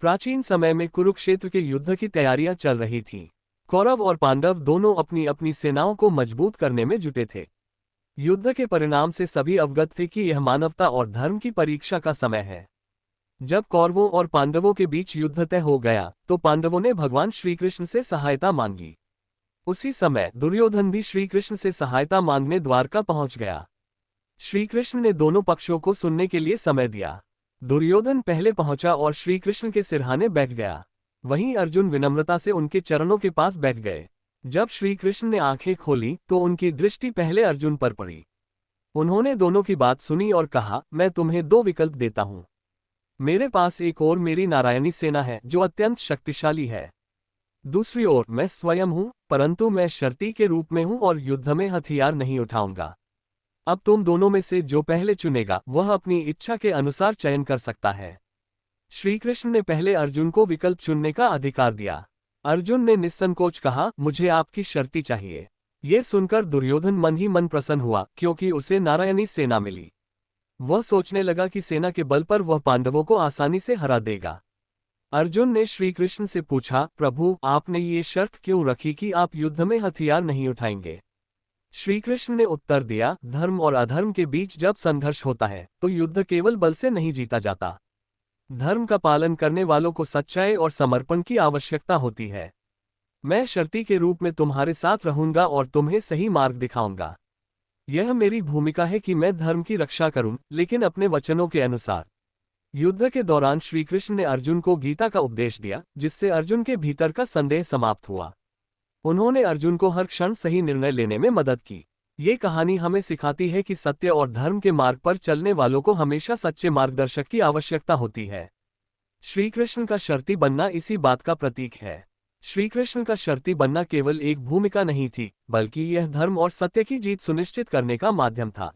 प्राचीन समय में कुरुक्षेत्र के युद्ध की तैयारियां चल रही थीं। कौरव और पांडव दोनों अपनी अपनी सेनाओं को मजबूत करने में जुटे थे। युद्ध के परिणाम से सभी अवगत थे कि यह मानवता और धर्म की परीक्षा का समय है। जब कौरवों और पांडवों के बीच युद्ध तय हो गया तो पांडवों ने भगवान श्रीकृष्ण से सहायता मांगी। उसी समय दुर्योधन भी श्रीकृष्ण से सहायता मांगने द्वारका पहुंच गया। श्रीकृष्ण ने दोनों पक्षों को सुनने के लिए समय दिया। दुर्योधन पहले पहुंचा और श्रीकृष्ण के सिरहाने बैठ गया। वहीं अर्जुन विनम्रता से उनके चरणों के पास बैठ गए। जब श्रीकृष्ण ने आंखें खोली तो उनकी दृष्टि पहले अर्जुन पर पड़ी। उन्होंने दोनों की बात सुनी और कहा, मैं तुम्हें दो विकल्प देता हूं। मेरे पास एक और मेरी नारायणी सेना है जो अत्यंत शक्तिशाली है। दूसरी ओर मैं स्वयं हूं, परंतु मैं शर्ती के रूप में हूं और युद्ध में हथियार नहीं उठाऊंगा। अब तुम दोनों में से जो पहले चुनेगा वह अपनी इच्छा के अनुसार चयन कर सकता है। श्रीकृष्ण ने पहले अर्जुन को विकल्प चुनने का अधिकार दिया। अर्जुन ने निस्संकोच कहा, मुझे आपकी शर्ती चाहिए। ये सुनकर दुर्योधन मन ही मन प्रसन्न हुआ क्योंकि उसे नारायणी सेना मिली। वह सोचने लगा कि सेना के बल पर वह पांडवों को आसानी से हरा देगा। अर्जुन ने श्रीकृष्ण से पूछा, प्रभु आपने ये शर्त क्यों रखी कि आप युद्ध में हथियार नहीं उठाएंगे? श्रीकृष्ण ने उत्तर दिया, धर्म और अधर्म के बीच जब संघर्ष होता है तो युद्ध केवल बल से नहीं जीता जाता। धर्म का पालन करने वालों को सच्चाई और समर्पण की आवश्यकता होती है। मैं शर्ती के रूप में तुम्हारे साथ रहूंगा और तुम्हें सही मार्ग दिखाऊंगा। यह मेरी भूमिका है कि मैं धर्म की रक्षा करूं, लेकिन अपने वचनों के अनुसार। युद्ध के दौरान श्रीकृष्ण ने अर्जुन को गीता का उपदेश दिया, जिससे अर्जुन के भीतर का संदेह समाप्त हुआ। उन्होंने अर्जुन को हर क्षण सही निर्णय लेने में मदद की। ये कहानी हमें सिखाती है कि सत्य और धर्म के मार्ग पर चलने वालों को हमेशा सच्चे मार्गदर्शक की आवश्यकता होती है। श्रीकृष्ण का शर्ती बनना इसी बात का प्रतीक है। श्रीकृष्ण का शर्ती बनना केवल एक भूमिका नहीं थी, बल्कि यह धर्म और सत्य की जीत सुनिश्चित करने का माध्यम था।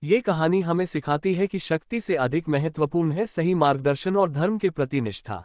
ये कहानी हमें सिखाती है कि शक्ति से अधिक महत्वपूर्ण है सही मार्गदर्शन और धर्म के प्रति निष्ठा।